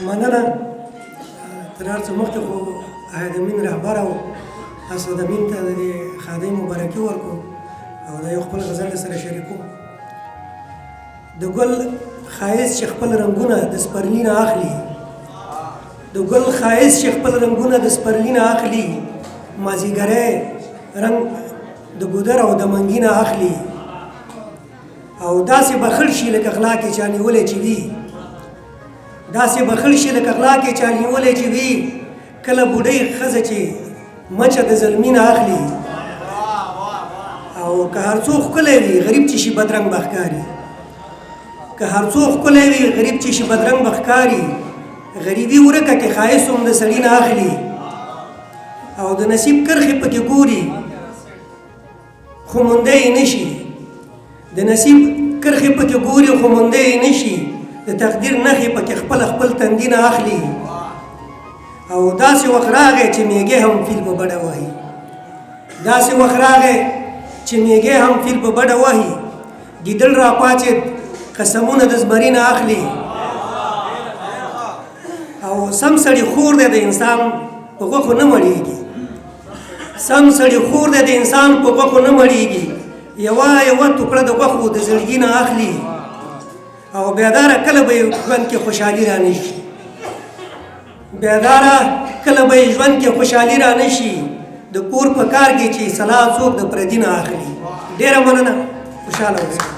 مننه تر هر څه مخکې خو اهدمین رهبر او اسدمین ته د خادم مبارکي ورکړو او د یو خپل غزل سره شریکو د ګل ښایست چې خپل رنګونه د سپرلي نه اخلي د ګل ښایست چې خپل رنګونه د سپرلي نه اخلي مازیګری رنګ د ګودر او د منګي نه اخلي او داسې بخل شي لکه غلا کې چا نیولی چې وي داسې بخل شي لکه غلا کې چا نیولی چې وي کله بوډۍ ښځه چې مچه د زلمي نه اخلي او که هر څو ښکلی وي غریب چې شي بدرنګ به ښکاري که هر څو ښکلی وي غریب چې شي بدرنګ به ښکاري غریبي ورکه کې ښایست هم د سړي نه اخلي او د نصیب کرښې پکې ګوري خو موندی یې نشي د نصیب کرښې پکې ګوري خو موندی یې نشي د تقدیر نښې پکې خپل تندي نه اخلي او داسې وخت راغی چې میږی هم فیل په بډه وهي داسې وخت راغی چې میږی هم فیل په بډه وهي ګیدړ راپاڅېد قسمونه د زمري نه اخلي او سم سړي خور دی د انسان په غوښو نه مړېږي سم سړي خور دی د انسان په غوښو نه مړېږي یوه ټوکړه د غوښو د زړګي نه اخلي او بیداره کله به یې ژوند کې خوشحالي را نشي بیداره کله به یې ژوند کې خوشحالي را نشي د کور په کار کې چې صلاح څوک د پردي نه اخلي ډېره مننه خوشحاله اوسئ